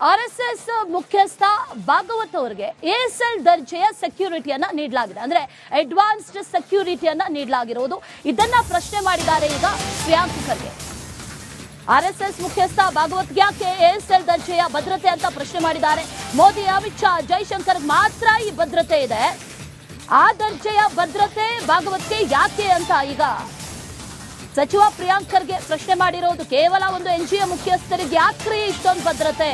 RSS ಮುಖ್ಯಸ್ಥ ಭಾಗವತ್ ಅವರಿಗೆ ಎಎಸ್ಎಲ್ ದರ್ಜೆಯ ಸೆಕ್ಯೂರಿಟಿಯನ್ನ ನೀಡಲಾಗಿದೆ. ಅಂದ್ರೆ ಅಡ್ವಾನ್ಸ್ಡ್ ಸೆಕ್ಯೂರಿಟಿಯನ್ನ ನೀಡಲಾಗಿರುವುದು. ಇದನ್ನ ಪ್ರಶ್ನೆ ಮಾಡಿದ್ದಾರೆ ಈಗ ಪ್ರಿಯಾಂಕ್ ಖರ್ಗೆ. ಆರ್ಎಸ್ಎಸ್ ಮುಖ್ಯಸ್ಥ ಭಾಗವತ್ ಯಾಕೆ ಎಎಸ್ಎಲ್ ದರ್ಜೆಯ ಭದ್ರತೆ ಅಂತ ಪ್ರಶ್ನೆ ಮಾಡಿದ್ದಾರೆ. ಮೋದಿ, ಅಮಿತ್ ಶಾ, ಜೈಶಂಕರ್ ಮಾತ್ರ ಈ ಭದ್ರತೆ ಇದೆ, ಆ ದರ್ಜೆಯ ಭದ್ರತೆ ಭಾಗವತ್ಗೆ ಯಾಕೆ ಅಂತ ಈಗ ಸಚಿವ ಪ್ರಿಯಾಂಕ್ ಖರ್ಗೆ ಪ್ರಶ್ನೆ ಮಾಡಿರೋದು. ಕೇವಲ ಒಂದು ಎನ್ಜಿಒ ಮುಖ್ಯಸ್ಥರಿಗೆ ಯಾಕ್ರಿ ಇಷ್ಟೊಂದು ಭದ್ರತೆ?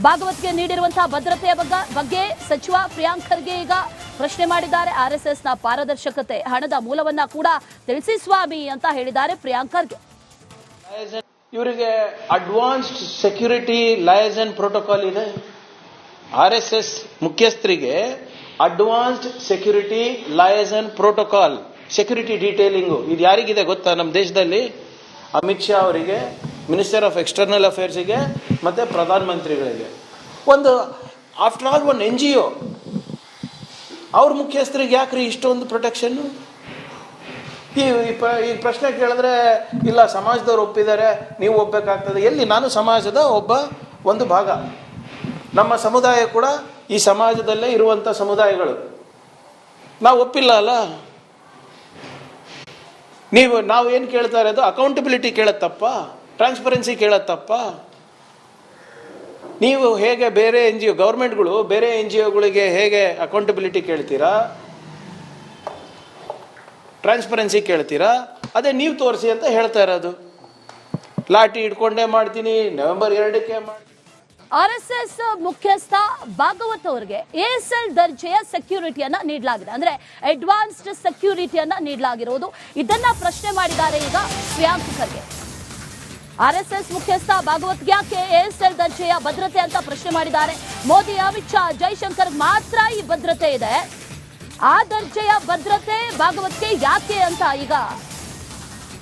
ಭಾಗವತ್ಗೆ ನೀಡಿರುವಂತಹ ಭದ್ರತೆಯ ಬಗ್ಗೆ ಸಚಿವ ಪ್ರಿಯಾಂಕ್ ಖರ್ಗೆ ಈಗ ಪ್ರಶ್ನೆ ಮಾಡಿದ್ದಾರೆ. ಆರ್ಎಸ್ಎಸ್ನ ಪಾರದರ್ಶಕತೆ, ಹಣದ ಮೂಲವನ್ನ ಕೂಡ ತಿಳಿಸಿ ಸ್ವಾಮಿ ಅಂತ ಹೇಳಿದ್ದಾರೆ ಪ್ರಿಯಾಂಕ್ ಖರ್ಗೆ. ಇವರಿಗೆ ಅಡ್ವಾನ್ಸ್ಡ್ ಸೆಕ್ಯೂರಿಟಿ ಲಯಸನ್ ಪ್ರೋಟೋಕಾಲ್ ಇದೆ. ಆರ್ಎಸ್ಎಸ್ ಮುಖ್ಯಸ್ಥರಿಗೆ advanced security liaison protocol, security detailing ಇದು ಯಾರಿಗಿದೆ ಗೊತ್ತಾ? ನಮ್ಮ ದೇಶದಲ್ಲಿ ಅಮಿತ್ ಶಾ ಅವರಿಗೆ, ಮಿನಿಸ್ಟರ್ ಆಫ್ ಎಕ್ಸ್ಟರ್ನಲ್ ಅಫೇರ್ಸ್ಗೆ ಮತ್ತೆ ಪ್ರಧಾನಮಂತ್ರಿಗಳಿಗೆ. ಒಂದು ಆಫ್ಟರ್ ಆಲ್ ಒಂದು NGO, ಅವ್ರ ಮುಖ್ಯಸ್ಥರಿಗೆ ಯಾಕ್ರಿ ಇಷ್ಟೊಂದು ಪ್ರೊಟೆಕ್ಷನ್ನು? ಈ ಪ್ರಶ್ನೆ ಕೇಳಿದ್ರೆ ಇಲ್ಲ ಸಮಾಜದವ್ರು ಒಪ್ಪಿದ್ದಾರೆ, ನೀವು ಒಪ್ಪಬೇಕಾಗ್ತದೆ. ಎಲ್ಲಿ? ನಾನು ಸಮಾಜದ ಒಂದು ಭಾಗ. ನಮ್ಮ ಸಮುದಾಯ ಕೂಡ ಈ ಸಮಾಜದಲ್ಲೇ ಇರುವಂಥ ಸಮುದಾಯಗಳು. ನಾವು ಒಪ್ಪಿಲ್ಲ ಅಲ್ಲ? ನಾವು ಏನು ಕೇಳ್ತಾ ಇರೋದು? ಅಕೌಂಟಬಿಲಿಟಿ ಕೇಳತ್ತಪ್ಪ, ಟ್ರಾನ್ಸ್ಪರೆನ್ಸಿ ಕೇಳತ್ತಪ್ಪ. ನೀವು ಹೇಗೆ ಬೇರೆ NGO ಗೌರ್ಮೆಂಟ್ಗಳು ಬೇರೆ NGOಗಳಿಗೆ ಹೇಗೆ ಅಕೌಂಟಬಿಲಿಟಿ ಕೇಳ್ತೀರಾ, ಟ್ರಾನ್ಸ್ಪರೆನ್ಸಿ ಕೇಳ್ತೀರಾ? ಅದೇ ನೀವು ತೋರಿಸಿ ಅಂತ ಹೇಳ್ತಾ ಇರೋದು. ಲಾಠಿ ಇಟ್ಕೊಂಡೇ ಮಾಡ್ತೀನಿ, ನವೆಂಬರ್ 2ಕ್ಕೆ ಮಾಡ್ತೀನಿ. ಆರ್ಎಸ್ಎಸ್ ಮುಖ್ಯಸ್ಥ ಭಾಗವತ್ ಅವರಿಗೆ ಎಎಸ್ಎಲ್ ದರ್ಜೆಯ ಸೆಕ್ಯೂರಿಟಿಯನ್ನ ನೀಡಲಾಗಿದೆ. ಅಂದ್ರೆ ಅಡ್ವಾನ್ಸ್ಡ್ ಸೆಕ್ಯೂರಿಟಿಯನ್ನ ನೀಡಲಾಗಿರುವುದು. ಇದನ್ನ ಪ್ರಶ್ನೆ ಮಾಡಿದ್ದಾರೆ ಈಗ ಪ್ರಿಯಾಂಕ್ ಖರ್ಗೆ. ಆರ್ಎಸ್ಎಸ್ ಮುಖ್ಯಸ್ಥ ಭಾಗವತ್ ಯಾಕೆ ಎಎಸ್ಎಲ್ ದರ್ಜೆಯ ಭದ್ರತೆ ಅಂತ ಪ್ರಶ್ನೆ ಮಾಡಿದ್ದಾರೆ. ಮೋದಿ, ಅಮಿತ್ ಶಾ, ಜೈಶಂಕರ್ ಮಾತ್ರ ಈ ಭದ್ರತೆ ಇದೆ, ಆ ದರ್ಜೆಯ ಭದ್ರತೆ ಭಾಗವತ್ಗೆ ಯಾಕೆ ಅಂತ ಈಗ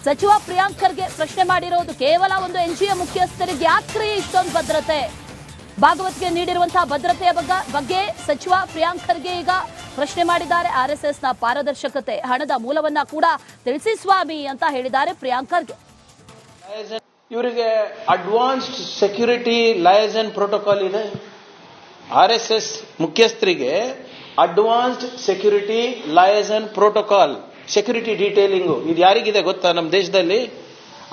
ಸಚಿವ ಪ್ರಿಯಾಂಕ್ ಖರ್ಗೆ ಪ್ರಶ್ನೆ ಮಾಡಿರೋದು. ಕೇವಲ ಒಂದು NGO ಮುಖ್ಯಸ್ಥರಿಗೆ ಯಾಕ್ರಿ ಇಷ್ಟೊಂದು ಭದ್ರತೆ? ಭಾಗವತ್ಗೆ ನೀಡಿರುವಂತಹ ಭದ್ರತೆಯ ಬಗ್ಗೆ ಸಚಿವ ಪ್ರಿಯಾಂಕ್ ಖರ್ಗೆ ಈಗ ಪ್ರಶ್ನೆ ಮಾಡಿದ್ದಾರೆ. ಆರ್ಎಸ್ಎಸ್ನ ಪಾರದರ್ಶಕತೆ, ಹಣದ ಮೂಲವನ್ನ ಕೂಡ ತಿಳಿಸಿ ಸ್ವಾಮಿ ಅಂತ ಹೇಳಿದ್ದಾರೆ ಪ್ರಿಯಾಂಕ್ ಖರ್ಗೆ. ಇವರಿಗೆ ಅಡ್ವಾನ್ಸ್ಡ್ ಸೆಕ್ಯೂರಿಟಿ ಲಯಸನ್ ಪ್ರೋಟೋಕಾಲ್ ಇದೆ. ಆರ್ಎಸ್ಎಸ್ ಮುಖ್ಯಸ್ಥರಿಗೆ advanced security liaison protocol, security detailing ಇದು ಯಾರಿಗಿದೆ ಗೊತ್ತಾ? ನಮ್ಮ ದೇಶದಲ್ಲಿ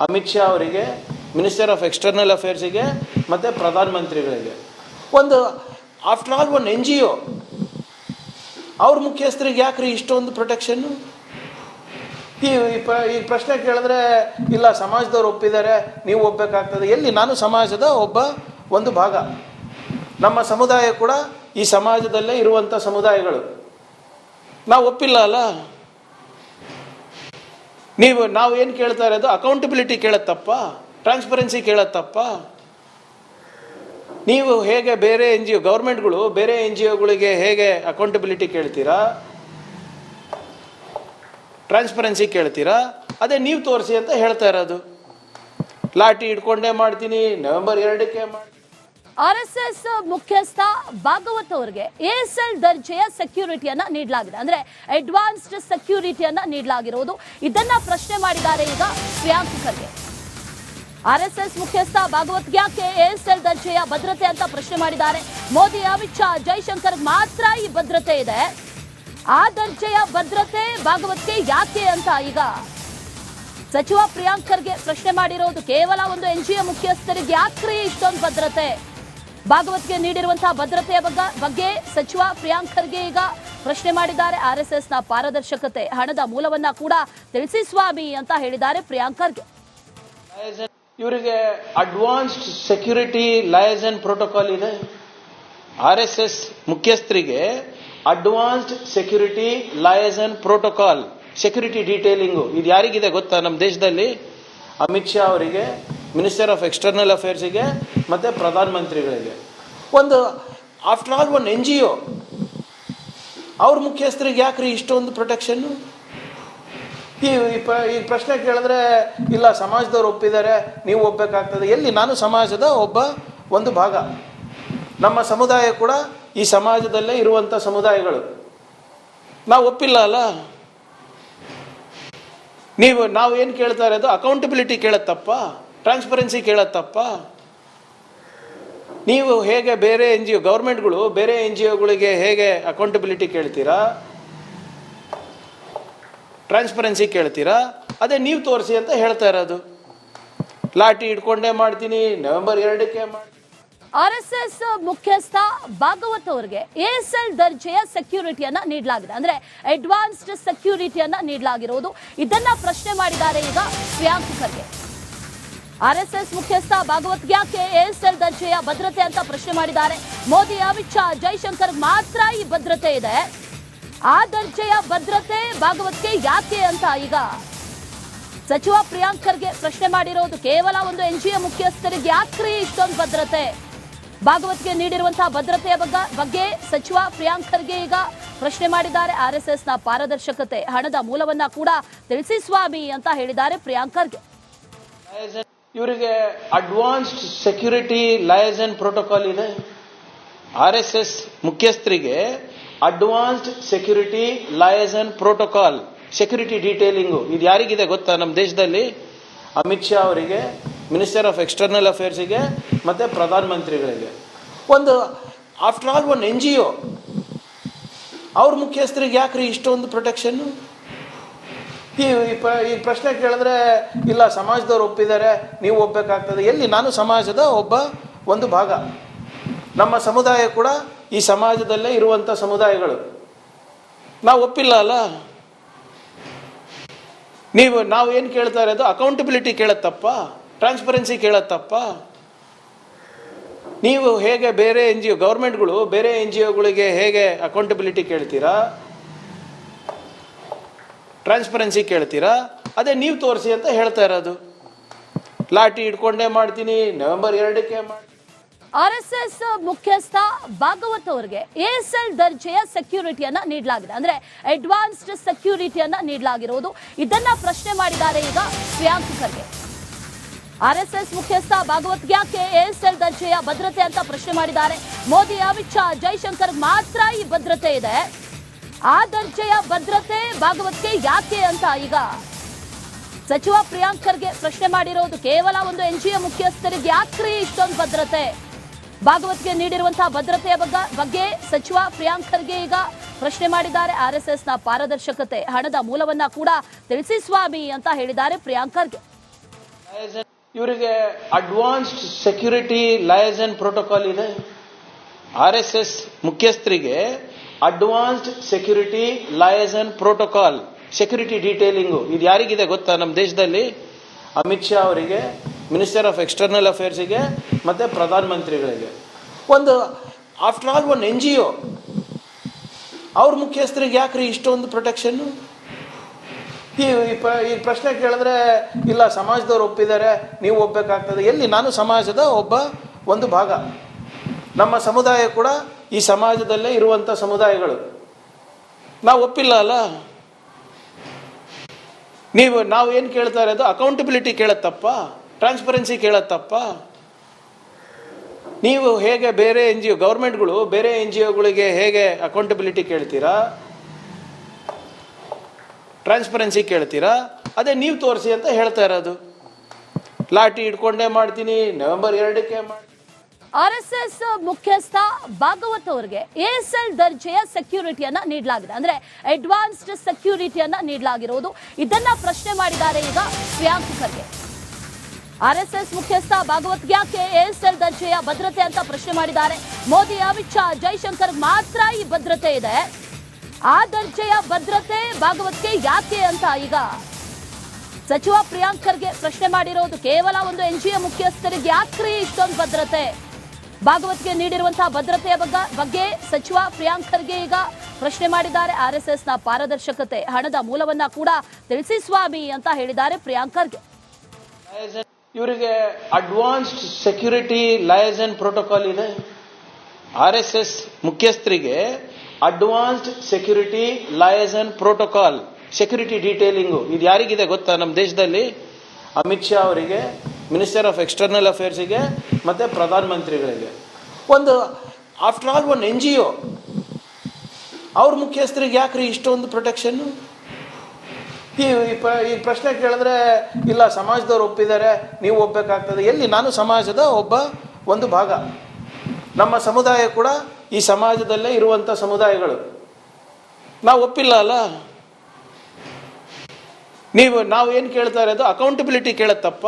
ಅಮಿತ್ ಶಾ ಅವರಿಗೆ, ಮಿನಿಸ್ಟರ್ ಆಫ್ ಎಕ್ಸ್ಟರ್ನಲ್ ಅಫೇರ್ಸ್ಗೆ ಮತ್ತೆ ಪ್ರಧಾನಮಂತ್ರಿಗಳಿಗೆ. ಒಂದು ಆಫ್ಟರ್ ಆಲ್ ಒಂದು NGO, ಅವ್ರ ಮುಖ್ಯಸ್ಥರಿಗೆ ಯಾಕ್ರಿ ಇಷ್ಟೊಂದು ಪ್ರೊಟೆಕ್ಷನ್ನು? ಈ ಪ್ರಶ್ನೆ ಕೇಳಿದ್ರೆ ಇಲ್ಲ ಸಮಾಜದವ್ರು ಒಪ್ಪಿದ್ದಾರೆ, ನೀವು ಒಪ್ಪಬೇಕಾಗ್ತದೆ. ಎಲ್ಲಿ? ನಾನು ಸಮಾಜದ ಒಂದು ಭಾಗ. ನಮ್ಮ ಸಮುದಾಯ ಕೂಡ ಈ ಸಮಾಜದಲ್ಲೇ ಇರುವಂಥ ಸಮುದಾಯಗಳು. ನಾವು ಒಪ್ಪಿಲ್ಲ ಅಲ್ಲ? ನಾವು ಏನು ಕೇಳ್ತಾ ಇರೋದು? ಅಕೌಂಟಬಿಲಿಟಿ ಕೇಳತ್ತಪ್ಪ, ಟ್ರಾನ್ಸ್ಪರೆನ್ಸಿ ಕೇಳತ್ತಪ್ಪ. ನೀವು ಹೇಗೆ ಬೇರೆ NGO ಗೌರ್ಮೆಂಟ್ಗಳು ಬೇರೆ NGOಗಳಿಗೆ ಹೇಗೆ ಅಕೌಂಟಬಿಲಿಟಿ ಕೇಳ್ತೀರಾ, ಟ್ರಾನ್ಸ್ಪರೆನ್ಸಿ ಕೇಳ್ತೀರಾ? ಅದೇ ನೀವು ತೋರಿಸಿ ಅಂತ ಹೇಳ್ತಾ ಇರೋದು. ಲಾಠಿ ಇಟ್ಕೊಂಡೇ ಮಾಡ್ತೀನಿ, ನವೆಂಬರ್ 2ಕ್ಕೆ ಮಾಡ್ತೀನಿ. ಆರ್ಎಸ್ಎಸ್ ಮುಖ್ಯಸ್ಥ ಭಾಗವತ್ ಅವರಿಗೆ ಎಎಸ್ಎಲ್ ದರ್ಜೆಯ ಸೆಕ್ಯೂರಿಟಿಯನ್ನ ನೀಡಲಾಗಿದೆ. ಅಂದ್ರೆ ಅಡ್ವಾನ್ಸ್ಡ್ ಸೆಕ್ಯೂರಿಟಿಯನ್ನ ನೀಡಲಾಗಿರುವುದು. ಇದನ್ನ ಪ್ರಶ್ನೆ ಮಾಡಿದ್ದಾರೆ ಈಗ ಪ್ರಿಯಾಂಕ್ ಖರ್ಗೆ. ಆರ್ಎಸ್ಎಸ್ ಮುಖ್ಯಸ್ಥ ಭಾಗವತ್ ಯಾಕೆ ಎಎಸ್ಎಲ್ ದರ್ಜೆಯ ಭದ್ರತೆ ಅಂತ ಪ್ರಶ್ನೆ ಮಾಡಿದ್ದಾರೆ. ಮೋದಿ, ಅಮಿತ್ ಶಾ, ಜೈಶಂಕರ್ ಮಾತ್ರ ಈ ಭದ್ರತೆ ಇದೆ, ಆ ದರ್ಜೆಯ ಭದ್ರತೆ ಭಾಗವತ್ಗೆ ಯಾಕೆ ಅಂತ ಈಗ ಸಚಿವ ಪ್ರಿಯಾಂಕ್ ಖರ್ಗೆ ಪ್ರಶ್ನೆ ಮಾಡಿರೋದು. ಕೇವಲ ಒಂದು NGO ಮುಖ್ಯಸ್ಥರಿಗೆ ಯಾಕ್ರಿ ಇಷ್ಟೊಂದು ಭದ್ರತೆ? ಭಾಗವತ್ಗೆ ನೀಡಿರುವಂತಹ ಭದ್ರತೆಯ ಬಗ್ಗೆ ಸಚಿವ ಪ್ರಿಯಾಂಕ್ ಖರ್ಗೆ ಈಗ ಪ್ರಶ್ನೆ ಮಾಡಿದ್ದಾರೆ. ಆರ್ಎಸ್ಎಸ್ನ ಪಾರದರ್ಶಕತೆ, ಹಣದ ಮೂಲವನ್ನ ಕೂಡ ತಿಳಿಸಿ ಸ್ವಾಮಿ ಅಂತ ಹೇಳಿದ್ದಾರೆ ಪ್ರಿಯಾಂಕ್ ಖರ್ಗೆ. ಇವರಿಗೆ ಅಡ್ವಾನ್ಸ್ಡ್ ಸೆಕ್ಯೂರಿಟಿ ಲಯಸನ್ ಪ್ರೋಟೋಕಾಲ್ ಇದೆ. ಆರ್ಎಸ್ಎಸ್ ಮುಖ್ಯಸ್ಥರಿಗೆ advanced security liaison protocol, security detailing ಇದು ಯಾರಿಗಿದೆ ಗೊತ್ತಾ? ನಮ್ಮ ದೇಶದಲ್ಲಿ ಅಮಿತ್ ಶಾ ಅವರಿಗೆ, ಮಿನಿಸ್ಟರ್ ಆಫ್ ಎಕ್ಸ್ಟರ್ನಲ್ ಅಫೇರ್ಸ್ಗೆ ಮತ್ತೆ ಪ್ರಧಾನಮಂತ್ರಿಗಳಿಗೆ. ಒಂದು ಆಫ್ಟರ್ ಆಲ್ ಒಂದು NGO, ಅವ್ರ ಮುಖ್ಯಸ್ಥರಿಗೆ ಯಾಕ್ರಿ ಇಷ್ಟೊಂದು ಪ್ರೊಟೆಕ್ಷನ್ನು? ಈ ಪ್ರಶ್ನೆ ಕೇಳಿದ್ರೆ ಇಲ್ಲ ಸಮಾಜದವ್ರು ಒಪ್ಪಿದ್ದಾರೆ, ನೀವು ಒಪ್ಪಬೇಕಾಗ್ತದೆ. ಎಲ್ಲಿ? ನಾನು ಸಮಾಜದ ಒಂದು ಭಾಗ. ನಮ್ಮ ಸಮುದಾಯ ಕೂಡ ಈ ಸಮಾಜದಲ್ಲೇ ಇರುವಂಥ ಸಮುದಾಯಗಳು. ನಾವು ಒಪ್ಪಿಲ್ಲ ಅಲ್ಲ? ನಾವು ಏನು ಕೇಳ್ತಾ ಇರೋದು? ಅಕೌಂಟಬಿಲಿಟಿ ಕೇಳತ್ತಪ್ಪ, ಟ್ರಾನ್ಸ್ಪರೆನ್ಸಿ ಕೇಳತ್ತಪ್ಪ. ನೀವು ಹೇಗೆ ಬೇರೆ ಎನ್ ಜಿ ಒ ಗೌರ್ಮೆಂಟ್ಗಳು ಬೇರೆ ಎನ್ ಜಿ ಒಗಳಿಗೆ ಹೇಗೆ ಅಕೌಂಟಬಿಲಿಟಿ ಕೇಳ್ತೀರಾ, ಟ್ರಾನ್ಸ್ಪರೆನ್ಸಿ ಕೇಳ್ತೀರಾ, ಅದೇ ನೀವು ತೋರಿಸಿ ಅಂತ ಹೇಳ್ತಾ ಇರೋದು. ಲಾಠಿ ಇಟ್ಕೊಂಡೇ ಮಾಡ್ತೀನಿ, ನವೆಂಬರ್ 2ಕ್ಕೆ ಮಾಡ್ತೀನಿ. RSS ಮುಖ್ಯಸ್ಥ ಭಾಗವತ್ ಅವರಿಗೆ ASL ದರ್ಜೆಯ ಸೆಕ್ಯೂರಿಟಿಯನ್ನ ನೀಡಲಾಗಿದೆ, ಅಂದ್ರೆ ಅಡ್ವಾನ್ಸ್ಡ್ ಸೆಕ್ಯೂರಿಟಿಯನ್ನ ನೀಡಲಾಗಿರುವುದು. ಇದನ್ನ ಪ್ರಶ್ನೆ ಮಾಡಿದ್ದಾರೆ ಈಗ ಪ್ರಿಯಾಂಕ್ ಖರ್ಗೆ. RSS ಮುಖ್ಯಸ್ಥ ಭಾಗವತ್ ಯಾಕೆ ASL ದರ್ಜೆಯ ಭದ್ರತೆ ಅಂತ ಪ್ರಶ್ನೆ ಮಾಡಿದ್ದಾರೆ. ಮೋದಿ, ಅಮಿತ್ ಶಾ, ಜೈಶಂಕರ್ ಮಾತ್ರ ಈ ಭದ್ರತೆ ಇದೆ, ಆ ದರ್ಜೆಯ ಭದ್ರತೆ ಭಾಗವತ್ಗೆ ಯಾಕೆ ಅಂತ ಈಗ ಸಚಿವ ಪ್ರಿಯಾಂಕ್ ಖರ್ಗೆ ಪ್ರಶ್ನೆ ಮಾಡಿರೋದು. ಕೇವಲ ಒಂದು NGO ಮುಖ್ಯಸ್ಥರಿಗೆ ಯಾಕ್ರಿ ಇಷ್ಟೊಂದು ಭದ್ರತೆ? ಭಾಗವತ್ಗೆ ನೀಡಿರುವಂತಹ ಭದ್ರತೆಯ ಬಗ್ಗೆ ಸಚಿವ ಪ್ರಿಯಾಂಕ್ ಖರ್ಗೆ ಈಗ ಪ್ರಶ್ನೆ ಮಾಡಿದ್ದಾರೆ. RSS ನ ಪಾರದರ್ಶಕತೆ, ಹಣದ ಮೂಲವನ್ನ ಕೂಡ ತಿಳಿಸಿ ಸ್ವಾಮಿ ಅಂತ ಹೇಳಿದ್ದಾರೆ ಪ್ರಿಯಾಂಕ್ ಖರ್ಗೆ. ಇವರಿಗೆ ಅಡ್ವಾನ್ಸ್ಡ್ ಸೆಕ್ಯೂರಿಟಿ ಲಯಸನ್ ಪ್ರೋಟೋಕಾಲ್ ಇದೆ. RSS ಮುಖ್ಯಸ್ಥರಿಗೆ advanced security liaison protocol, security detailing ಇದು ಯಾರಿಗಿದೆ ಗೊತ್ತಾ ನಮ್ಮ ದೇಶದಲ್ಲಿ? ಅಮಿತ್ ಶಾ ಅವರಿಗೆ, ಮಿನಿಸ್ಟರ್ ಆಫ್ ಎಕ್ಸ್ಟರ್ನಲ್ ಅಫೇರ್ಸ್ಗೆ ಮತ್ತೆ ಪ್ರಧಾನಮಂತ್ರಿಗಳಿಗೆ. ಒಂದು ಆಫ್ಟರ್ ಆಲ್ ಒಂದು NGO ಅವ್ರ ಮುಖ್ಯಸ್ಥರಿಗೆ ಯಾಕ್ರಿ ಇಷ್ಟೊಂದು ಪ್ರೊಟೆಕ್ಷನ್ನು? ಈ ಪ್ರಶ್ನೆ ಕೇಳಿದ್ರೆ ಇಲ್ಲ ಸಮಾಜದವ್ರು ಒಪ್ಪಿದ್ದಾರೆ, ನೀವು ಒಪ್ಪಬೇಕಾಗ್ತದೆ. ಎಲ್ಲಿ? ನಾನು ಸಮಾಜದ ಒಂದು ಭಾಗ. ನಮ್ಮ ಸಮುದಾಯ ಕೂಡ ಈ ಸಮಾಜದಲ್ಲೇ ಇರುವಂಥ ಸಮುದಾಯಗಳು. ನಾವು ಒಪ್ಪಿಲ್ಲ ಅಲ್ಲ. ನಾವು ಏನು ಕೇಳ್ತಾ ಇರೋದು? ಅಕೌಂಟಬಿಲಿಟಿ ಕೇಳತ್ತಪ್ಪ, ಟ್ರಾನ್ಸ್ಪರೆನ್ಸಿ ಕೇಳತ್ತಪ್ಪ. ನೀವು ಹೇಗೆ ಬೇರೆ NGO ಗೌರ್ಮೆಂಟ್ಗಳು ಬೇರೆ NGOಗಳಿಗೆ ಹೇಗೆ ಅಕೌಂಟಬಿಲಿಟಿ ಕೇಳ್ತೀರಾ, ಟ್ರಾನ್ಸ್ಪರೆನ್ಸಿ ಕೇಳ್ತೀರಾ, ಅದೇ ನೀವು ತೋರಿಸಿ ಅಂತ ಹೇಳ್ತಾ ಇರೋದು. ಲಾಠಿ ಇಟ್ಕೊಂಡೇ ಮಾಡ್ತೀನಿ, ನವೆಂಬರ್ 2ಕ್ಕೆ ಮಾಡ್ತೀನಿ. RSS ಮುಖ್ಯಸ್ಥ ಭಾಗವತ್ ಅವರಿಗೆ ASL ದರ್ಜೆಯ ಸೆಕ್ಯೂರಿಟಿಯನ್ನ ನೀಡಲಾಗಿದೆ, ಅಂದ್ರೆ ಅಡ್ವಾನ್ಸ್ಡ್ ಸೆಕ್ಯೂರಿಟಿಯನ್ನ ನೀಡಲಾಗಿರುವುದು. ಇದನ್ನ ಪ್ರಶ್ನೆ ಮಾಡಿದ್ದಾರೆ ಈಗ ಪ್ರಿಯಾಂಕ್ ಖರ್ಗೆ. RSS ಮುಖ್ಯಸ್ಥ ಭಾಗವತ್ ಯಾಕೆ ASL ದರ್ಜೆಯ ಭದ್ರತೆ ಅಂತ ಪ್ರಶ್ನೆ ಮಾಡಿದ್ದಾರೆ. ಮೋದಿ, ಅಮಿತ್ ಶಾ, ಜೈಶಂಕರ್ ಮಾತ್ರ ಈ ಭದ್ರತೆ ಇದೆ, ಆ ದರ್ಜೆಯ ಭದ್ರತೆ ಭಾಗವತ್ಗೆ ಯಾಕೆ ಅಂತ ಈಗ ಸಚಿವ ಪ್ರಿಯಾಂಕ್ ಖರ್ಗೆ ಪ್ರಶ್ನೆ ಮಾಡಿರೋದು. ಕೇವಲ ಒಂದು NGO ಮುಖ್ಯಸ್ಥರಿಗೆ ಯಾಕ್ರಿ ಇಷ್ಟೊಂದು ಭದ್ರತೆ? ಭಾಗವತ್ಗೆ ನೀಡಿರುವಂತಹ ಭದ್ರತೆಯ ಬಗ್ಗೆ ಸಚಿವ ಪ್ರಿಯಾಂಕ್ ಖರ್ಗೆ ಈಗ ಪ್ರಶ್ನೆ ಮಾಡಿದ್ದಾರೆ. RSS ನ ಪಾರದರ್ಶಕತೆ, ಹಣದ ಮೂಲವನ್ನ ಕೂಡ ತಿಳಿಸಿ ಸ್ವಾಮಿ ಅಂತ ಹೇಳಿದ್ದಾರೆ ಪ್ರಿಯಾಂಕ್ ಖರ್ಗೆ. ಇವರಿಗೆ ಅಡ್ವಾನ್ಸ್ಡ್ ಸೆಕ್ಯೂರಿಟಿ ಲಯಸನ್ ಪ್ರೋಟೋಕಾಲ್ ಇದೆ. RSS ಮುಖ್ಯಸ್ಥರಿಗೆ advanced security liaison protocol, security detailing ಇದು ಯಾರಿಗಿದೆ ಗೊತ್ತಾ ನಮ್ಮ ದೇಶದಲ್ಲಿ? ಅಮಿತ್ ಶಾ ಅವರಿಗೆ, ಮಿನಿಸ್ಟರ್ ಆಫ್ ಎಕ್ಸ್ಟರ್ನಲ್ ಅಫೇರ್ಸ್ಗೆ ಮತ್ತೆ ಪ್ರಧಾನಮಂತ್ರಿಗಳಿಗೆ. ಒಂದು ಆಫ್ಟರ್ ಆಲ್ ಒಂದು NGO ಅವ್ರ ಮುಖ್ಯಸ್ಥರಿಗೆ ಯಾಕ್ರಿ ಇಷ್ಟೊಂದು ಪ್ರೊಟೆಕ್ಷನ್ನು? ಈ ಪ್ರಶ್ನೆ ಕೇಳಿದ್ರೆ ಇಲ್ಲ ಸಮಾಜದವ್ರು ಒಪ್ಪಿದ್ದಾರೆ, ನೀವು ಒಪ್ಪಬೇಕಾಗ್ತದೆ. ಎಲ್ಲಿ? ನಾನು ಸಮಾಜದ ಒಂದು ಭಾಗ. ನಮ್ಮ ಸಮುದಾಯ ಕೂಡ ಈ ಸಮಾಜದಲ್ಲೇ ಇರುವಂಥ ಸಮುದಾಯಗಳು. ನಾವು ಒಪ್ಪಿಲ್ಲ ಅಲ್ಲ. ನಾವು ಏನು ಕೇಳ್ತಾ ಇರೋದು? ಅಕೌಂಟಬಿಲಿಟಿ ಕೇಳತ್ತಪ್ಪ, ಟ್ರಾನ್ಸ್ಪರೆನ್ಸಿ ಕೇಳತ್ತಪ್ಪ. ನೀವು ಹೇಗೆ ಬೇರೆ NGO ಗೌರ್ಮೆಂಟ್ಗಳು ಬೇರೆ NGOಗಳಿಗೆ ಹೇಗೆ ಅಕೌಂಟಬಿಲಿಟಿ ಕೇಳ್ತೀರಾ, ಟ್ರಾನ್ಸ್ಪರೆನ್ಸಿ ಕೇಳ್ತೀರಾ, ಅದೇ ನೀವು ತೋರಿಸಿ ಅಂತ ಹೇಳ್ತಾ ಇರೋದು. ಲಾಠಿ ಇಟ್ಕೊಂಡೇ ಮಾಡ್ತೀನಿ, ನವೆಂಬರ್ 2ಕ್ಕೆ ಮಾಡ್ತೀನಿ. RSS ಮುಖ್ಯಸ್ಥ ಭಾಗವತ್ ಅವರಿಗೆ ASL ದರ್ಜೆಯ ಸೆಕ್ಯೂರಿಟಿಯನ್ನ ನೀಡಲಾಗಿದೆ, ಅಂದ್ರೆ ಅಡ್ವಾನ್ಸ್ಡ್ ಸೆಕ್ಯೂರಿಟಿಯನ್ನ ನೀಡಲಾಗಿರುವುದು. ಇದನ್ನ ಪ್ರಶ್ನೆ ಮಾಡಿದ್ದಾರೆ ಈಗ ಪ್ರಿಯಾಂಕ್ ಖರ್ಗೆ. RSS ಮುಖ್ಯಸ್ಥ ಭಾಗವತ್ ಯಾಕೆ ASL ದರ್ಜೆಯ ಭದ್ರತೆ ಅಂತ ಪ್ರಶ್ನೆ ಮಾಡಿದ್ದಾರೆ. ಮೋದಿ, ಅಮಿತ್ ಶಾ, ಜೈಶಂಕರ್ ಮಾತ್ರ ಈ ಭದ್ರತೆ ಇದೆ, ಆ ದರ್ಜೆಯ ಭದ್ರತೆ ಭಾಗವತ್ಗೆ ಯಾಕೆ ಅಂತ ಈಗ ಸಚಿವ ಪ್ರಿಯಾಂಕ್ ಖರ್ಗೆ ಪ್ರಶ್ನೆ ಮಾಡಿರೋದು. ಕೇವಲ ಒಂದು NGO ಮುಖ್ಯಸ್ಥರಿಗೆ ಯಾಕ್ರಿ ಇಷ್ಟೊಂದು ಭದ್ರತೆ? ಭಾಗವತ್ಗೆ ನೀಡಿರುವಂತಹ ಭದ್ರತೆಯ ಬಗ್ಗೆ ಸಚಿವ ಪ್ರಿಯಾಂಕ್ ಖರ್ಗೆ ಈಗ ಪ್ರಶ್ನೆ ಮಾಡಿದ್ದಾರೆ. RSS ನ ಪಾರದರ್ಶಕತೆ, ಹಣದ ಮೂಲವನ್ನ ಕೂಡ ತಿಳಿಸಿ ಸ್ವಾಮಿ ಅಂತ ಹೇಳಿದ್ದಾರೆ ಪ್ರಿಯಾಂಕ್ ಖರ್ಗೆ. ಇವರಿಗೆ ಅಡ್ವಾನ್ಸ್ಡ್ ಸೆಕ್ಯೂರಿಟಿ ಲಯಸನ್ ಪ್ರೋಟೋಕಾಲ್ ಇದೆ. RSS ಮುಖ್ಯಸ್ಥರಿಗೆ advanced security liaison protocol, security detailing ಇದು ಯಾರಿಗಿದೆ ಗೊತ್ತಾ ನಮ್ಮ ದೇಶದಲ್ಲಿ? ಅಮಿತ್ ಶಾ ಅವರಿಗೆ, ಮಿನಿಸ್ಟರ್ ಆಫ್ ಎಕ್ಸ್ಟರ್ನಲ್ ಅಫೇರ್ಸ್ಗೆ ಮತ್ತೆ ಪ್ರಧಾನಮಂತ್ರಿಗಳಿಗೆ. ಒಂದು ಆಫ್ಟರ್ ಆಲ್ ಒಂದು NGO ಅವ್ರ ಮುಖ್ಯಸ್ಥರಿಗೆ ಯಾಕ್ರಿ ಇಷ್ಟೊಂದು ಪ್ರೊಟೆಕ್ಷನ್ನು? ಈ ಪ್ರಶ್ನೆ ಕೇಳಿದ್ರೆ ಇಲ್ಲ ಸಮಾಜದವ್ರು ಒಪ್ಪಿದ್ದಾರೆ, ನೀವು ಒಪ್ಪಬೇಕಾಗ್ತದೆ. ಎಲ್ಲಿ? ನಾನು ಸಮಾಜದ ಒಂದು ಭಾಗ. ನಮ್ಮ ಸಮುದಾಯ ಕೂಡ ಈ ಸಮಾಜದಲ್ಲೇ ಇರುವಂಥ ಸಮುದಾಯಗಳು. ನಾವು ಒಪ್ಪಿಲ್ಲ ಅಲ್ಲ. ನಾವು ಏನು ಕೇಳ್ತಾ ಇರೋದು ಅಕೌಂಟಬಿಲಿಟಿ ಕೇಳತ್ತಪ್ಪ,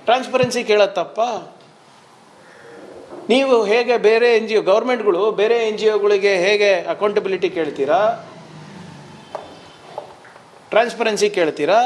ಟ್ರಾನ್ಸ್ಪರೆನ್ಸಿ ಕೇಳತ್ತಪ್ಪ. ನೀವು ಹೇಗೆ ಬೇರೆ NGO ಗೌರ್ಮೆಂಟ್ಗಳು ಬೇರೆ NGOಗಳಿಗೆ ಹೇಗೆ ಅಕೌಂಟಬಿಲಿಟಿ ಕೇಳ್ತೀರಾ, ಟ್ರಾನ್ಸ್ಪರೆನ್ಸಿ ಕೇಳ್ತೀರಾ,